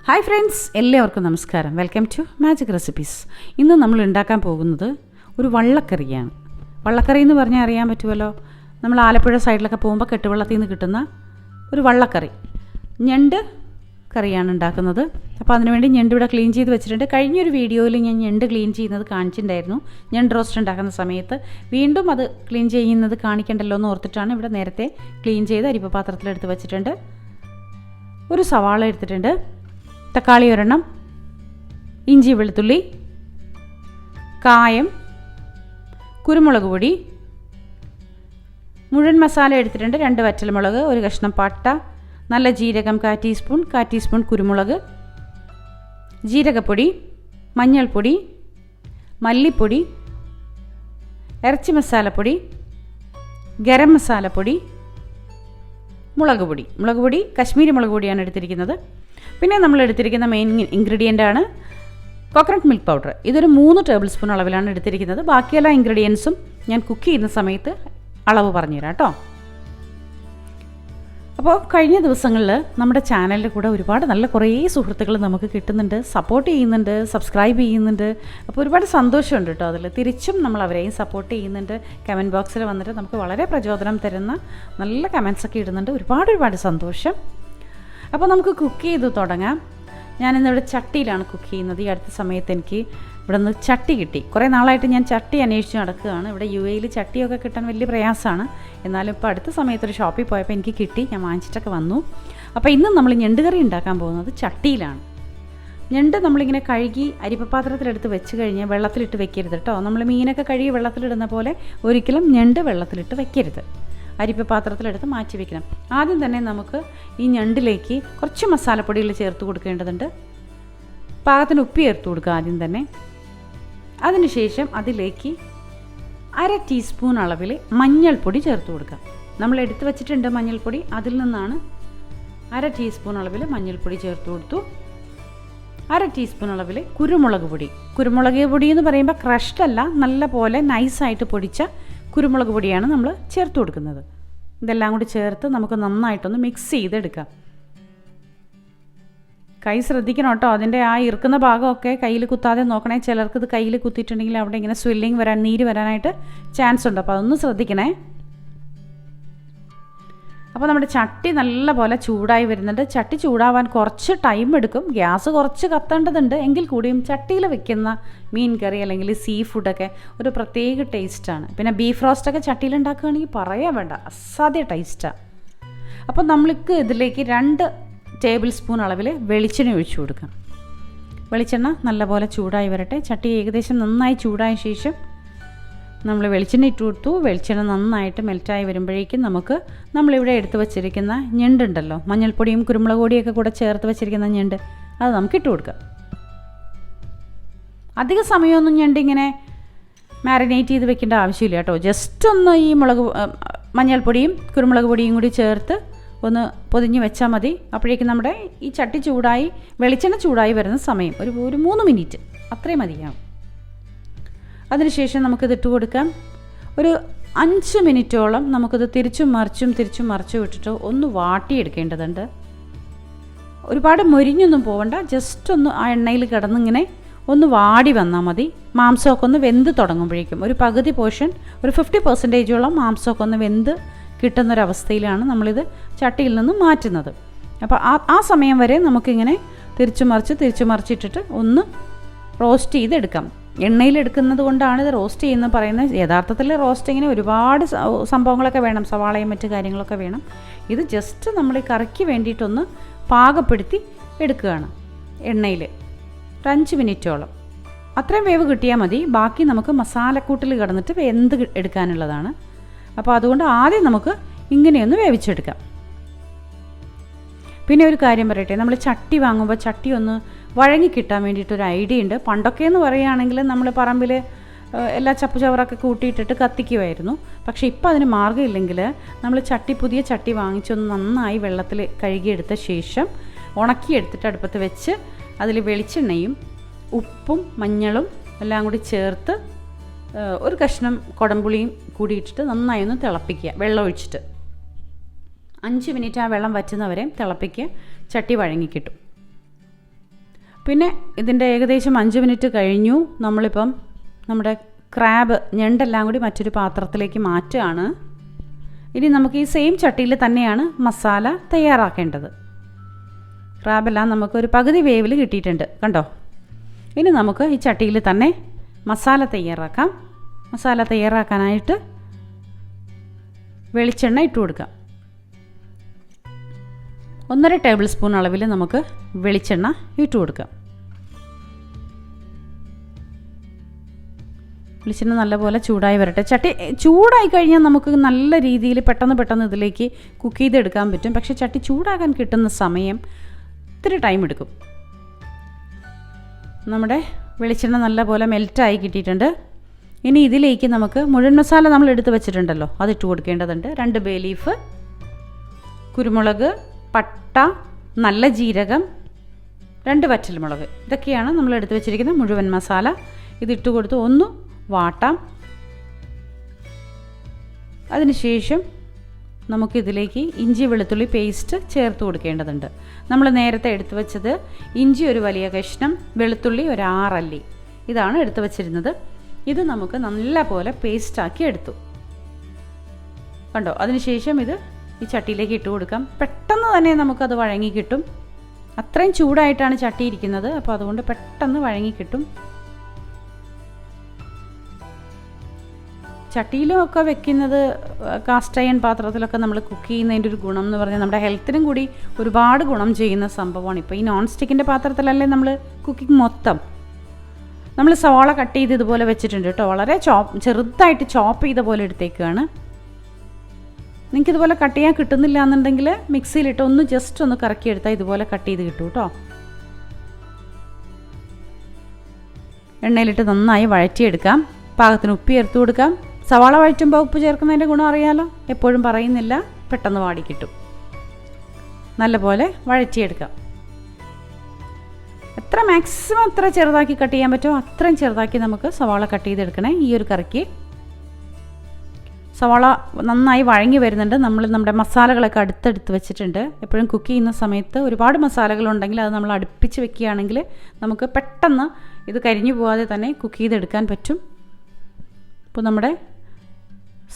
Hi friends, എല്ലാവർക്കും നമസ്കാരം. Welcome to magic recipes. ഇന്ന് നമ്മൾ ഉണ്ടാക്കാൻ പോകുന്നത് ഒരു വള്ളക്കറിയാണ്. വള്ളക്കറി എന്ന് പറഞ്ഞാൽ അറിയാൻ പറ്റുമല്ലോ, നമ്മൾ ആലപ്പുഴ സൈഡിലൊക്കെ പോകുമ്പോൾ കെട്ടുവള്ളത്തിൽ നിന്ന് കിട്ടുന്ന ഒരു വള്ളക്കറി. ഞണ്ട് കറിയാണ് ഉണ്ടാക്കുന്നത്. അപ്പോൾ അതിനുവേണ്ടി ഞണ്ട് ഇവിടെ ക്ലീൻ ചെയ്ത് വെച്ചിട്ടുണ്ട്. കഴിഞ്ഞൊരു വീഡിയോയിൽ ഞാൻ ഞണ്ട് ക്ലീൻ ചെയ്യുന്നത് കാണിച്ചിട്ടുണ്ടായിരുന്നു. ഞണ്ട് റോസ്റ്റ് ഉണ്ടാക്കുന്ന സമയത്ത് വീണ്ടും അത് ക്ലീൻ ചെയ്യുന്നത് കാണിക്കണ്ടല്ലോ എന്ന് ഓർത്തിട്ടാണ് ഇവിടെ നേരത്തെ ക്ലീൻ ചെയ്ത് അരിപ്പ പാത്രത്തിലെടുത്ത് വെച്ചിട്ടുണ്ട്. ഒരു സവാള എടുത്തിട്ടുണ്ട്, തക്കാളി ഒരെണ്ണം, ഇഞ്ചി വെളുത്തുള്ളി, കായം, കുരുമുളക് പൊടി, മുഴുവൻ മസാല എടുത്തിട്ടുണ്ട്. 2 വറ്റൽമുളക്, ഒരു കഷ്ണം പട്ട, നല്ല ജീരകം 1/4 ടീസ്പൂൺ കുരുമുളക്, ജീരകപ്പൊടി, മഞ്ഞൾപ്പൊടി, മല്ലിപ്പൊടി, ഇറച്ചി മസാലപ്പൊടി, ഗരം മസാലപ്പൊടി, മുളക് പൊടി കശ്മീരി മുളക് പൊടിയാണ് എടുത്തിരിക്കുന്നത്. പിന്നെ നമ്മൾ എടുത്തിരിക്കുന്ന മെയിൻ ഇൻഗ്രീഡിയൻ്റാണ് കോക്കനട്ട് മിൽക്ക് പൗഡർ. ഇതൊരു 3 ടേബിൾ സ്പൂൺ അളവിലാണ് എടുത്തിരിക്കുന്നത്. ബാക്കിയെല്ലാ ഇൻഗ്രീഡിയൻസും ഞാൻ കുക്ക് ചെയ്യുന്ന സമയത്ത് അളവ് പറഞ്ഞുതരാം കേട്ടോ. അപ്പോൾ കഴിഞ്ഞ ദിവസങ്ങളിൽ നമ്മുടെ ചാനലിൽ കൂടെ ഒരുപാട് നല്ല കുറേ സുഹൃത്തുക്കൾ നമുക്ക് കിട്ടുന്നുണ്ട്, സപ്പോർട്ട് ചെയ്യുന്നുണ്ട്, സബ്സ്ക്രൈബ് ചെയ്യുന്നുണ്ട്. അപ്പോൾ ഒരുപാട് സന്തോഷമുണ്ട് കേട്ടോ. അതിൽ തിരിച്ചും നമ്മൾ അവരെയും സപ്പോർട്ട് ചെയ്യുന്നുണ്ട്. കമൻറ്റ് ബോക്സിൽ വന്നിട്ട് നമുക്ക് വളരെ പ്രചോദനം തരുന്ന നല്ല കമൻസൊക്കെ ഇടുന്നുണ്ട്. ഒരുപാട് സന്തോഷം. അപ്പോൾ നമുക്ക് കുക്ക് ചെയ്ത് തുടങ്ങാം. ഞാനിന്നിവിടെ ചട്ടിയിലാണ് കുക്ക് ചെയ്യുന്നത്. ഈ അടുത്ത സമയത്ത് എനിക്ക് ഇവിടെ നിന്ന് ചട്ടി കിട്ടി. കുറേ നാളായിട്ട് ഞാൻ ചട്ടി അന്വേഷിച്ച് നടക്കുകയാണ്. ഇവിടെ UAE ചട്ടിയൊക്കെ കിട്ടാൻ വലിയ പ്രയാസമാണ്. എന്നാലും ഇപ്പോൾ അടുത്ത സമയത്തൊരു ഷോപ്പിൽ പോയപ്പോൾ എനിക്ക് കിട്ടി. ഞാൻ വാങ്ങിച്ചിട്ടൊക്കെ വന്നു. അപ്പോൾ ഇന്ന് നമ്മൾ ഞണ്ട് കറി ഉണ്ടാക്കാൻ പോകുന്നത് ചട്ടിയിലാണ്. ഞണ്ട് നമ്മളിങ്ങനെ കഴുകി അരിപ്പപ്പാത്രത്തിലെടുത്ത് വെച്ച് കഴിഞ്ഞാൽ വെള്ളത്തിലിട്ട് വെക്കരുത് കേട്ടോ. നമ്മൾ മീനൊക്കെ കഴുകി വെള്ളത്തിലിടുന്ന പോലെ ഒരിക്കലും ഞണ്ട് വെള്ളത്തിലിട്ട് വെക്കരുത്. അരിപ്പ പാത്രത്തിലെടുത്ത് മാറ്റി വയ്ക്കണം. ആദ്യം തന്നെ നമുക്ക് ഈ ഞണ്ടിലേക്ക് കുറച്ച് മസാലപ്പൊടികൾ ചേർത്ത് കൊടുക്കേണ്ടതുണ്ട്. പാകത്തിന് ഉപ്പ് ചേർത്ത് കൊടുക്കുക ആദ്യം തന്നെ. അതിനുശേഷം അതിലേക്ക് 1/2 ടീസ്പൂൺ അളവിൽ മഞ്ഞൾപ്പൊടി ചേർത്ത് കൊടുക്കുക. നമ്മൾ എടുത്ത് വെച്ചിട്ടുണ്ട് മഞ്ഞൾപ്പൊടി, അതിൽ നിന്നാണ് 1/2 ടീസ്പൂൺ അളവിൽ മഞ്ഞൾപ്പൊടി ചേർത്ത് കൊടുത്തു. 1/2 ടീസ്പൂൺ അളവിൽ കുരുമുളക് പൊടി എന്ന് പറയുമ്പോൾ ക്രഷ്ഡ് അല്ല, നല്ല പോലെ നൈസായിട്ട് പൊടിച്ച കുരുമുളക് പൊടിയാണ് നമ്മൾ ചേർത്ത് കൊടുക്കുന്നത്. ഇതെല്ലാം കൂടി ചേർത്ത് നമുക്ക് നന്നായിട്ടൊന്ന് മിക്സ് ചെയ്തെടുക്കാം. കൈ ശ്രദ്ധിക്കണം കേട്ടോ, അതിൻ്റെ ആ ഇറുക്കുന്ന ഭാഗമൊക്കെ കയ്യിൽ കുത്താതെ നോക്കണേ. ചിലർക്ക് ഇത് കയ്യിൽ കുത്തിയിട്ടുണ്ടെങ്കിൽ അവിടെ ഇങ്ങനെ സ്വെല്ലിങ് വരാൻ, നീര് വരാനായിട്ട് ചാൻസ് ഉണ്ട്. അപ്പോൾ അതൊന്ന് ശ്രദ്ധിക്കണേ. അപ്പോൾ നമ്മുടെ ചട്ടി നല്ല പോലെ ചൂടായി വരുന്നുണ്ട്. ചട്ടി ചൂടാവാൻ കുറച്ച് ടൈം എടുക്കും. ഗ്യാസ് കുറച്ച് കത്തേണ്ടതുണ്ട്. എങ്കിൽ കൂടിയും ചട്ടിയിൽ വെക്കുന്ന മീൻ കറി അല്ലെങ്കിൽ സീ ഫുഡൊക്കെ ഒരു പ്രത്യേക ടേസ്റ്റാണ്. പിന്നെ ബീഫ് റോസ്റ്റൊക്കെ ചട്ടിയിൽ ഉണ്ടാക്കുകയാണെങ്കിൽ പറയാൻ വേണ്ട, അസാധ്യ ടേസ്റ്റാണ്. അപ്പോൾ നമ്മൾക്ക് ഇതിലേക്ക് 2 ടേബിൾ സ്പൂൺ അളവിൽ വെളിച്ചെണ്ണ ഒഴിച്ചു കൊടുക്കാം. വെളിച്ചെണ്ണ നല്ലപോലെ ചൂടായി വരട്ടെ. ചട്ടി ഏകദേശം നന്നായി ചൂടായ ശേഷം നമ്മൾ വെളിച്ചെണ്ണ ഇട്ട് കൊടുത്തു. വെളിച്ചെണ്ണ നന്നായിട്ട് മെൽറ്റായി വരുമ്പോഴേക്കും നമുക്ക് നമ്മളിവിടെ എടുത്ത് വെച്ചിരിക്കുന്ന ഞണ്ടുണ്ടല്ലോ, മഞ്ഞൾപ്പൊടിയും കുരുമുളക് പൊടിയൊക്കെ കൂടെ ചേർത്ത് വെച്ചിരിക്കുന്ന ഞണ്ട്, അത് നമുക്ക് ഇട്ട് കൊടുക്കാം. അധിക സമയമൊന്നും ഞണ്ടിങ്ങനെ മാരിനേറ്റ് ചെയ്ത് വെക്കേണ്ട ആവശ്യമില്ല കേട്ടോ. ജസ്റ്റ് ഒന്ന് ഈ മഞ്ഞൾപ്പൊടിയും കുരുമുളക് പൊടിയും കൂടി ചേർത്ത് ഒന്ന് പൊതിഞ്ഞ് വെച്ചാൽ മതി. അപ്പോഴേക്കും നമ്മുടെ ഈ ചട്ടി ചൂടായി, വെളിച്ചെണ്ണ ചൂടായി വരുന്ന സമയം ഒരു 3 മിനിറ്റ് അത്രയും മതിയാവും. അതിനുശേഷം നമുക്കിത് ഇട്ട് കൊടുക്കാം. ഒരു 5 മിനിറ്റോളം നമുക്കിത് തിരിച്ചും മറിച്ചും ഇട്ടിട്ട് ഒന്ന് വാട്ടിയെടുക്കേണ്ടതുണ്ട്. ഒരുപാട് മൊരിഞ്ഞൊന്നും പോകണ്ട, ജസ്റ്റ് ഒന്ന് ആ എണ്ണയിൽ കിടന്നിങ്ങനെ ഒന്ന് വാടി വന്നാൽ മതി. മാംസമൊക്കെ ഒന്ന് വെന്ത് തുടങ്ങുമ്പോഴേക്കും ഒരു പകുതി പോർഷൻ, ഒരു 50% മാംസമൊക്കെ ഒന്ന് വെന്ത് കിട്ടുന്നൊരവസ്ഥയിലാണ് നമ്മളിത് ചട്ടിയിൽ നിന്ന് മാറ്റുന്നത്. അപ്പോൾ ആ സമയം വരെ നമുക്കിങ്ങനെ തിരിച്ചു മറിച്ചിട്ടിട്ട് ഒന്ന് റോസ്റ്റ് ചെയ്തെടുക്കാം. എണ്ണയിലെടുക്കുന്നത് കൊണ്ടാണ് ഇത് റോസ്റ്റ് ചെയ്യുന്നത് പറയുന്നത്. യഥാർത്ഥത്തിൽ റോസ്റ്റിങ്ങിന് ഒരുപാട് സംഭവങ്ങളൊക്കെ വേണം, സവാളയും മറ്റു കാര്യങ്ങളൊക്കെ വേണം. ഇത് ജസ്റ്റ് നമ്മൾ ഈ കറിക്ക് വേണ്ടിയിട്ടൊന്ന് പാകപ്പെടുത്തി എടുക്കുകയാണ് എണ്ണയിൽ. 5 മിനിറ്റോളം അത്രയും വേവ് കിട്ടിയാൽ മതി. ബാക്കി നമുക്ക് മസാലക്കൂട്ടിൽ കിടന്നിട്ട് വെന്ത് എടുക്കാനുള്ളതാണ്. അപ്പോൾ അതുകൊണ്ട് ആദ്യം നമുക്ക് ഇങ്ങനെയൊന്ന് വേവിച്ചെടുക്കാം. പിന്നെ ഒരു കാര്യം പറയട്ടെ, നമ്മൾ ചട്ടി വാങ്ങുമ്പോൾ ചട്ടി ഒന്ന് വഴങ്ങി കിട്ടാൻ വേണ്ടിയിട്ടൊരു ഐഡിയ ഉണ്ട്. പണ്ടൊക്കെ എന്ന് പറയുകയാണെങ്കിൽ നമ്മൾ പറമ്പിൽ എല്ലാ ചപ്പുചവറൊക്കെ കൂട്ടിയിട്ടിട്ട് കത്തിക്കുമായിരുന്നു. പക്ഷേ ഇപ്പോൾ അതിന് മാർഗ്ഗമില്ലെങ്കിൽ നമ്മൾ പുതിയ ചട്ടി വാങ്ങിച്ചൊന്ന് നന്നായി വെള്ളത്തിൽ കഴുകിയെടുത്ത ശേഷം ഉണക്കിയെടുത്തിട്ട് അടുപ്പത്ത് വെച്ച് അതിൽ വെളിച്ചെണ്ണയും ഉപ്പും മഞ്ഞളും എല്ലാം കൂടി ചേർത്ത് ഒരു കഷ്ണം കുടംപുളിയും കൂടിയിട്ടിട്ട് നന്നായി ഒന്ന് തിളപ്പിക്കുക. വെള്ളം ഒഴിച്ചിട്ട് 5 മിനിറ്റ് ആ വെള്ളം വറ്റുന്നവരെ തിളപ്പിക്കുക. ചട്ടി വഴങ്ങി കിട്ടും. പിന്നെ ഇതിൻ്റെ ഏകദേശം 5 മിനിറ്റ് കഴിഞ്ഞു. നമ്മളിപ്പം നമ്മുടെ ക്രാബ് ഞണ്ടെല്ലാം കൂടി മറ്റൊരു പാത്രത്തിലേക്ക് മാറ്റുകയാണ്. ഇനി നമുക്ക് ഈ സെയിം ചട്ടിയിൽ തന്നെയാണ് മസാല തയ്യാറാക്കേണ്ടത്. ക്രാബെല്ലാം നമുക്കൊരു പകുതി വേവിൽ കിട്ടിയിട്ടുണ്ട്, കണ്ടോ. ഇനി നമുക്ക് ഈ ചട്ടിയിൽ തന്നെ മസാല തയ്യാറാക്കാം. മസാല തയ്യാറാക്കാനായിട്ട് വെളിച്ചെണ്ണ ഇട്ട് കൊടുക്കാം. 1.5 ടേബിൾ സ്പൂൺ അളവിൽ നമുക്ക് വെളിച്ചെണ്ണ ഇട്ട് കൊടുക്കാം. വെളിച്ചെണ്ണ നല്ലപോലെ ചൂടായി വരട്ടെ. ചട്ടി ചൂടായി കഴിഞ്ഞാൽ നമുക്ക് നല്ല രീതിയിൽ പെട്ടെന്ന് ഇതിലേക്ക് കുക്ക് ചെയ്തെടുക്കാൻ പറ്റും. പക്ഷേ ചട്ടി ചൂടാകാൻ കിട്ടുന്ന സമയം ഇത്തിരി ടൈം എടുക്കും. നമ്മുടെ വെളിച്ചെണ്ണ നല്ലപോലെ മെൽറ്റായി കിട്ടിയിട്ടുണ്ട്. ഇനി ഇതിലേക്ക് നമുക്ക് മുഴുവൻ മസാല നമ്മൾ എടുത്ത് വെച്ചിട്ടുണ്ടല്ലോ, അതിട്ട് കൊടുക്കേണ്ടതുണ്ട്. 2 ബേ ലീഫ്, കുരുമുളക്, പട്ട, നല്ല ജീരകം, 2 വറ്റൽമുളക്, ഇതൊക്കെയാണ് നമ്മൾ എടുത്ത് വെച്ചിരിക്കുന്ന മുഴുവൻ മസാല. ഇതിട്ട് കൊടുത്ത് ഒന്ന് വാട്ടാം. അതിനുശേഷം നമുക്കിതിലേക്ക് ഇഞ്ചി വെളുത്തുള്ളി പേസ്റ്റ് ചേർത്ത് കൊടുക്കേണ്ടതുണ്ട്. നമ്മൾ നേരത്തെ എടുത്തു വെച്ചത് ഇഞ്ചി ഒരു വലിയ കഷ്ണം, വെളുത്തുള്ളി ഒരു 6 അല്ലി, ഇതാണ് എടുത്തു വച്ചിരുന്നത്. ഇത് നമുക്ക് നല്ലപോലെ പേസ്റ്റാക്കി എടുത്തു, കണ്ടോ. അതിനുശേഷം ഇത് ഈ ചട്ടിയിലേക്ക് ഇട്ട് കൊടുക്കാം. പെട്ടെന്ന് തന്നെ നമുക്കത് വഴങ്ങി കിട്ടും. അത്രയും ചൂടായിട്ടാണ് ചട്ടി ഇരിക്കുന്നത്, അപ്പോൾ അതുകൊണ്ട് പെട്ടെന്ന് വഴങ്ങി കിട്ടും. ചട്ടിയിലൊക്കെ വെക്കുന്നത്, കാസ്റ്റ് അയൺ പാത്രത്തിലൊക്കെ നമ്മൾ കുക്ക് ചെയ്യുന്നതിൻ്റെ ഒരു ഗുണം എന്ന് പറഞ്ഞാൽ നമ്മുടെ ഹെൽത്തിനും കൂടി ഒരുപാട് ഗുണം ചെയ്യുന്ന സംഭവമാണ്. ഇപ്പോൾ ഈ നോൺ സ്റ്റിക്കിൻ്റെ പാത്രത്തിലല്ലേ നമ്മൾ കുക്കിംഗ് മൊത്തം. നമ്മൾ സവാള കട്ട് ചെയ്ത് ഇതുപോലെ വെച്ചിട്ടുണ്ട് കേട്ടോ. വളരെ ചെറുതായിട്ട് ചോപ്പ് ചെയ്ത പോലെ എടുത്തേക്കുകയാണ്. നിങ്ങൾക്കിതുപോലെ കട്ട് ചെയ്യാൻ കിട്ടുന്നില്ല എന്നുണ്ടെങ്കിൽ മിക്സിയിലിട്ട് ഒന്ന് ജസ്റ്റ് ഒന്ന് കറക്കിയെടുത്താൽ ഇതുപോലെ കട്ട് ചെയ്ത് കിട്ടും കേട്ടോ. എണ്ണയിലിട്ട് നന്നായി വഴറ്റിയെടുക്കാം. പാകത്തിന് ഉപ്പ് ചേർത്ത് കൊടുക്കാം. സവാള വഴറ്റുമ്പോൾ ഉപ്പ് ചേർക്കുന്നതിൻ്റെ ഗുണം അറിയാലോ, എപ്പോഴും പറയുന്നില്ല, പെട്ടെന്ന് വാടി കിട്ടും. നല്ലപോലെ വഴറ്റിയെടുക്കാം. മാക്സിമം എത്ര ചെറുതാക്കി കട്ട് ചെയ്യാൻ പറ്റുമോ അത്രയും ചെറുതാക്കി നമുക്ക് സവാള കട്ട് ചെയ്തെടുക്കണേ. ഈ ഒരു കറിക്ക് സവാള നന്നായി വഴങ്ങി വരുന്നുണ്ട്. നമ്മൾ നമ്മുടെ മസാലകളൊക്കെ അടുത്തെടുത്ത് വെച്ചിട്ടുണ്ട്. എപ്പോഴും കുക്ക് ചെയ്യുന്ന സമയത്ത് ഒരുപാട് മസാലകളുണ്ടെങ്കിൽ അത് നമ്മൾ അടുപ്പിച്ച് വെക്കുകയാണെങ്കിൽ നമുക്ക് പെട്ടെന്ന് ഇത് കരിഞ്ഞു പോകാതെ തന്നെ കുക്ക് ചെയ്തെടുക്കാൻ പറ്റും. ഇപ്പോൾ നമ്മുടെ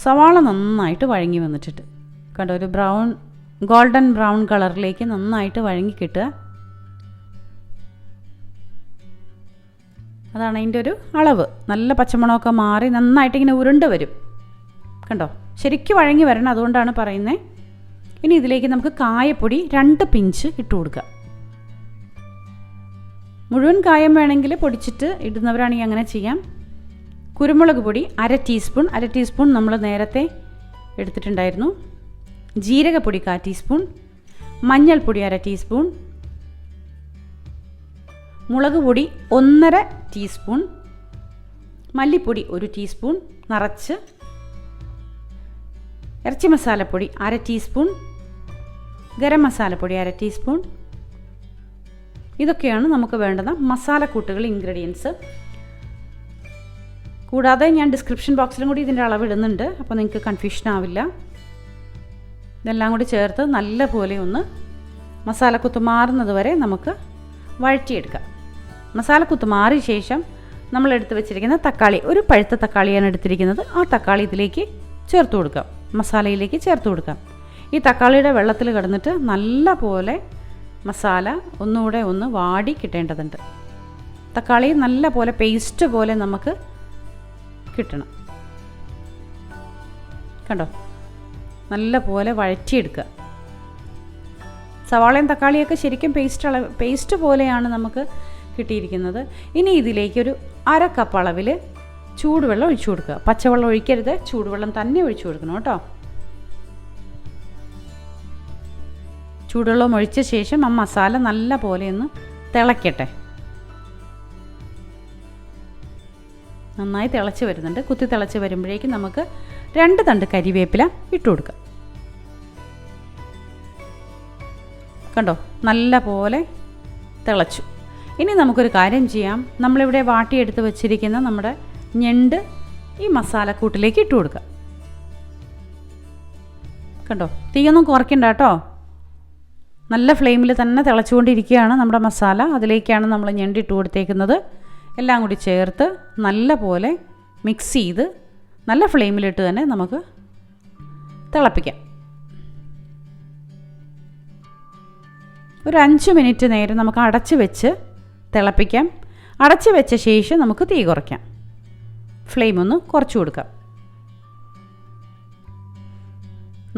സവാള നന്നായിട്ട് വഴങ്ങി വന്നിട്ടുണ്ട്, കണ്ടോ. ഒരു ഗോൾഡൻ ബ്രൗൺ കളറിലേക്ക് നന്നായിട്ട് വഴങ്ങി കിട്ടുക. അതാണ് അതിൻ്റെ ഒരു അളവ്. നല്ല പച്ചമണമൊക്കെ മാറി നന്നായിട്ട് ഇങ്ങനെ ഉരുണ്ട് വരും, കണ്ടോ. ശരിക്കും വഴങ്ങി വരണം, അതുകൊണ്ടാണ് പറയുന്നത്. ഇനി ഇതിലേക്ക് നമുക്ക് കായപ്പൊടി 2 പിഞ്ച് ഇട്ട് കൊടുക്കാം. മുഴുവൻ കായം വേണമെങ്കിൽ പൊടിച്ചിട്ട് ഇടുന്നവരാണെങ്കിൽ അങ്ങനെ ചെയ്യാം. കുരുമുളക് പൊടി 1/2 ടീസ്പൂൺ നമ്മൾ നേരത്തെ എടുത്തിട്ടുണ്ടായിരുന്നു. ജീരകപ്പൊടി 1/4 ടീസ്പൂൺ, മഞ്ഞൾപ്പൊടി 1/2 ടീസ്പൂൺ, മുളക് പൊടി 1.5 ടീസ്പൂൺ, മല്ലിപ്പൊടി 1 ടീസ്പൂൺ നിറച്ച്, ഇറച്ചി മസാലപ്പൊടി 1/2 ടീസ്പൂൺ, ഗരം മസാലപ്പൊടി 1/2 ടീസ്പൂൺ. ഇതൊക്കെയാണ് നമുക്ക് വേണ്ടുന്ന മസാലക്കൂട്ടുകൾ, ഇൻഗ്രീഡിയൻസ്. കൂടാതെ ഞാൻ ഡിസ്ക്രിപ്ഷൻ ബോക്സിലും കൂടി ഇതിൻ്റെ അളവ് ഇടുന്നുണ്ട്, അപ്പോൾ നിങ്ങൾക്ക് കൺഫ്യൂഷൻ ആവില്ല. ഇതെല്ലാം കൂടി ചേർത്ത് നല്ലപോലെ ഒന്ന് മസാലക്കുത്ത് മാറുന്നത് വരെ നമുക്ക് വഴറ്റിയെടുക്കാം. മസാലക്കുത്ത് മാറിയ ശേഷം നമ്മൾ എടുത്ത് വെച്ചിരിക്കുന്ന തക്കാളി, ഒരു പഴുത്ത തക്കാളിയാണ് എടുത്തിരിക്കുന്നത്. ആ തക്കാളി ഇതിലേക്ക് ചേർത്ത് കൊടുക്കാം, മസാലയിലേക്ക് ചേർത്ത് കൊടുക്കാം. ഈ തക്കാളിയുടെ വെള്ളത്തിൽ കിടന്നിട്ട് നല്ല പോലെ മസാല ഒന്നുകൂടെ ഒന്ന് വാടി കിട്ടേണ്ടതുണ്ട്. തക്കാളി നല്ല പോലെ പേസ്റ്റ് പോലെ നമുക്ക് കിട്ടണം, കണ്ടോ. നല്ല പോലെ വഴറ്റിയെടുക്കുക. സവാളയും തക്കാളിയൊക്കെ ശരിക്കും പേസ്റ്റ് പോലെയാണ് നമുക്ക് കിട്ടിയിരിക്കുന്നത്. ഇനി ഇതിലേക്കൊരു 1/2 കപ്പ് അളവിൽ ചൂടുവെള്ളം ഒഴിച്ചു കൊടുക്കുക. പച്ചവെള്ളം ഒഴിക്കരുത്, ചൂടുവെള്ളം തന്നെ ഒഴിച്ചു കൊടുക്കണം കേട്ടോ. ചൂടുവെള്ളം ഒഴിച്ച ശേഷം ആ മസാല നല്ല പോലെ ഒന്ന് തിളയ്ക്കട്ടെ. നന്നായി തിളച്ച് വരുന്നുണ്ട്. കുത്തി തിളച്ച് വരുമ്പോഴേക്കും നമുക്ക് 2 തണ്ട് കരിവേപ്പില ഇട്ട് കൊടുക്കാം, കണ്ടോ. നല്ല പോലെ തിളച്ചു. ഇനി നമുക്കൊരു കാര്യം ചെയ്യാം. നമ്മളിവിടെ വാട്ടിയെടുത്ത് വെച്ചിരിക്കുന്ന നമ്മുടെ ഞണ്ട് ഈ മസാലക്കൂട്ടിലേക്ക് ഇട്ട് കൊടുക്കാം, കണ്ടോ. തീയൊന്നും കുറയ്ക്കണ്ട കേട്ടോ. നല്ല ഫ്ലെയിമിൽ തന്നെ തിളച്ചുകൊണ്ടിരിക്കുകയാണ് നമ്മുടെ മസാല. അതിലേക്കാണ് നമ്മൾ ഞണ്ട് ഇട്ട് കൊടുത്തേക്കുന്നത്. എല്ലാം കൂടി ചേർത്ത് നല്ല പോലെ മിക്സ് ചെയ്ത് നല്ല ഫ്ലെയിമിലിട്ട് തന്നെ നമുക്ക് തിളപ്പിക്കാം. ഒരു 5 മിനിറ്റ് നേരം നമുക്ക് അടച്ച് വെച്ച് തിളപ്പിക്കാം. അടച്ച് വെച്ച ശേഷം നമുക്ക് തീ കുറയ്ക്കാം. ഫ്ലെയിം ഒന്ന് കുറച്ച് കൊടുക്കാം.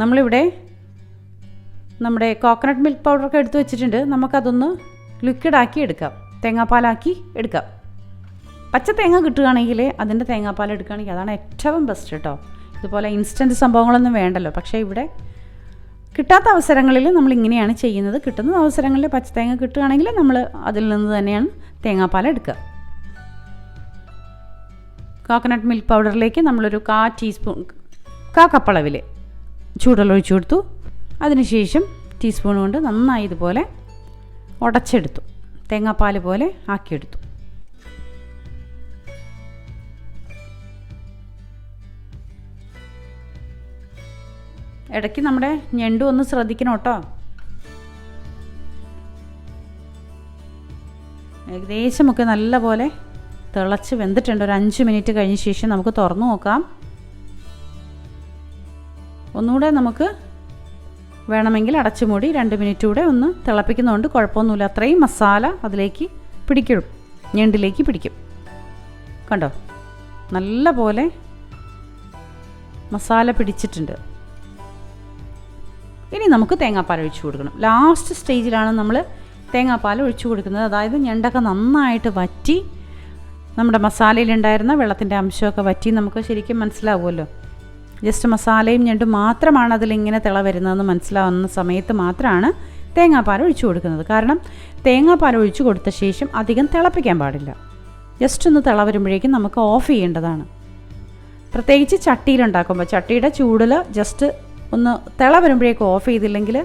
നമ്മളിവിടെ നമ്മുടെ കോക്കനട്ട് മിൽക്ക് പൗഡറൊക്കെ എടുത്ത് വെച്ചിട്ടുണ്ട്. നമുക്കതൊന്ന് ലിക്വിഡാക്കി എടുക്കാം, തേങ്ങാപ്പാലാക്കി എടുക്കാം. പച്ച തേങ്ങ കിട്ടുകയാണെങ്കിൽ അതിൻ്റെ തേങ്ങാപ്പാൽ എടുക്കുകയാണെങ്കിൽ അതാണ് ഏറ്റവും ബെസ്റ്റ് കേട്ടോ. ഇതുപോലെ ഇൻസ്റ്റൻറ്റ് സംഭവങ്ങളൊന്നും വേണ്ടല്ലോ. പക്ഷേ ഇവിടെ കിട്ടാത്ത അവസരങ്ങളിൽ നമ്മൾ ഇങ്ങനെയാണ് ചെയ്യുന്നത്. കിട്ടുന്ന അവസരങ്ങളിൽ പച്ച തേങ്ങ കിട്ടുകയാണെങ്കിൽ നമ്മൾ അതിൽ നിന്ന് തന്നെയാണ് തേങ്ങാപ്പാൽ എടുക്കുക. കോക്കനട്ട് മിൽക്ക് പൗഡറിലേക്ക് നമ്മളൊരു 1/4 കപ്പളവിൽ ചൂടുവെള്ളം ഒഴിച്ചു കൊടുത്തു. അതിനുശേഷം ടീസ്പൂൺ കൊണ്ട് നന്നായി ഇതുപോലെ ഉടച്ചെടുത്തു, തേങ്ങാപ്പാൽ പോലെ ആക്കിയെടുത്തു. ഇടയ്ക്ക് നമ്മുടെ ഞണ്ടും ഒന്ന് ശ്രദ്ധിക്കണം കേട്ടോ. ഏകദേശമൊക്കെ നല്ല പോലെ തിളച്ച് വെന്തിട്ടുണ്ട്. ഒരു 5 മിനിറ്റ് കഴിഞ്ഞ ശേഷം നമുക്ക് തുറന്നു നോക്കാം. ഒന്നുകൂടെ നമുക്ക് വേണമെങ്കിൽ അടച്ചു മൂടി 2 മിനിറ്റ് കൂടെ ഒന്ന് തിളപ്പിക്കുന്നതുകൊണ്ട് കുഴപ്പമൊന്നുമില്ല. അത്രയും മസാല അതിലേക്ക് പിടിക്കും, ഞണ്ടിലേക്ക് പിടിക്കും. കണ്ടോ, നല്ല പോലെ മസാല പിടിച്ചിട്ടുണ്ട്. ഇനി നമുക്ക് തേങ്ങാപ്പാൽ ഒഴിച്ചു കൊടുക്കണം. ലാസ്റ്റ് സ്റ്റേജിലാണ് നമ്മൾ തേങ്ങാപ്പാൽ ഒഴിച്ചു കൊടുക്കുന്നത്. അതായത് ഞണ്ടൊക്കെ നന്നായിട്ട് വറ്റി നമ്മുടെ മസാലയിലുണ്ടായിരുന്ന വെള്ളത്തിൻ്റെ അംശമൊക്കെ വറ്റി നമുക്ക് ശരിക്കും മനസ്സിലാവുമല്ലോ. ജസ്റ്റ് മസാലയും ഞണ്ടും മാത്രമാണ് അതിലിങ്ങനെ തിള വരുന്നതെന്ന് മനസ്സിലാവുന്ന സമയത്ത് മാത്രമാണ് തേങ്ങാപ്പാൽ ഒഴിച്ചു കൊടുക്കുന്നത്. കാരണം തേങ്ങാപ്പാൽ ഒഴിച്ചു കൊടുത്ത ശേഷം അധികം തിളപ്പിക്കാൻ പാടില്ല. ജസ്റ്റ് ഒന്ന് തിള വരുമ്പോഴേക്കും നമുക്ക് ഓഫ് ചെയ്യേണ്ടതാണ്. പ്രത്യേകിച്ച് ചട്ടിയിലുണ്ടാക്കുമ്പോൾ ചട്ടിയുടെ ചൂടിൽ ജസ്റ്റ് ഒന്ന് തിള വരുമ്പോഴേക്കും ഓഫ് ചെയ്തില്ലെങ്കിൽ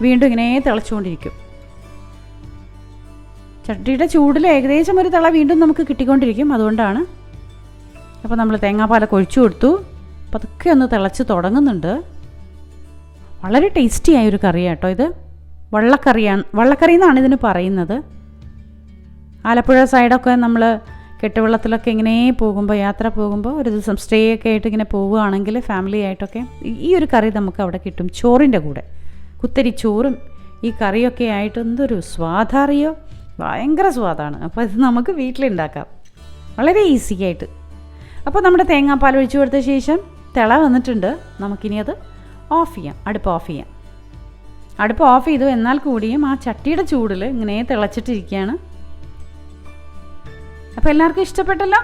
വീണ്ടും ഇങ്ങനെ തിളച്ചുകൊണ്ടിരിക്കും. ചട്ടിയുടെ ചൂടിൽ ഏകദേശം ഒരു തിള വീണ്ടും നമുക്ക് കിട്ടിക്കൊണ്ടിരിക്കും. അതുകൊണ്ടാണ്. അപ്പോൾ നമ്മൾ തേങ്ങാപ്പാലൊക്കെ ഒഴിച്ചു കൊടുത്തു. പതുക്കെ ഒന്ന് തിളച്ച് തുടങ്ങുന്നുണ്ട്. വളരെ ടേസ്റ്റി ആയൊരു കറിയാണ് കേട്ടോ ഇത്. വള്ളക്കറി എന്നാണ് ഇതിന് പറയുന്നത്. ആലപ്പുഴ സൈഡൊക്കെ നമ്മൾ കെട്ടുവെള്ളത്തിലൊക്കെ ഇങ്ങനെ പോകുമ്പോൾ, യാത്ര പോകുമ്പോൾ ഒരു ദിവസം സ്റ്റേ ഒക്കെ ആയിട്ട് ഇങ്ങനെ പോവുകയാണെങ്കിൽ ഫാമിലി ആയിട്ടൊക്കെ ഈ ഒരു കറി നമുക്ക് അവിടെ കിട്ടും. ചോറിൻ്റെ കൂടെ കുത്തരി ചോറും ഈ കറിയൊക്കെ ആയിട്ട് എന്തൊരു സ്വാദറിയോ, ഭയങ്കര സ്വാദാണ്. അപ്പോൾ ഇത് നമുക്ക് വീട്ടിലുണ്ടാക്കാം വളരെ ഈസി ആയിട്ട്. അപ്പോൾ നമ്മുടെ തേങ്ങാപ്പാൽ ഒഴിച്ചു കൊടുത്ത ശേഷം തിള വന്നിട്ടുണ്ട്. നമുക്കിനി അത് ഓഫ് ചെയ്യാം. അടുപ്പ് ഓഫ് ചെയ്തു. എന്നാൽ കൂടിയും ആ ചട്ടിയുടെ ചൂടിൽ ഇങ്ങനെ തിളച്ചിട്ടിരിക്കുകയാണ്. അപ്പോൾ എല്ലാവർക്കും ഇഷ്ടപ്പെട്ടല്ലോ.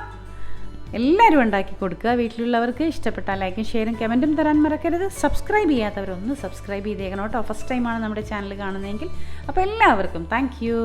എല്ലാവരും ഉണ്ടാക്കി കൊടുക്കുക. വീട്ടിലുള്ളവർക്ക് ഇഷ്ടപ്പെട്ടാൽ ലൈക്കും ഷെയറും കമൻറ്റും തരാൻ മറക്കരുത്. സബ്സ്ക്രൈബ് ചെയ്യാത്തവരൊന്ന് സബ്സ്ക്രൈബ് ചെയ്തേക്കണം കേട്ടോ. ഫസ്റ്റ് ടൈമാണ് നമ്മുടെ ചാനൽ കാണുന്നതെങ്കിൽ. അപ്പോൾ എല്ലാവർക്കും താങ്ക് യു.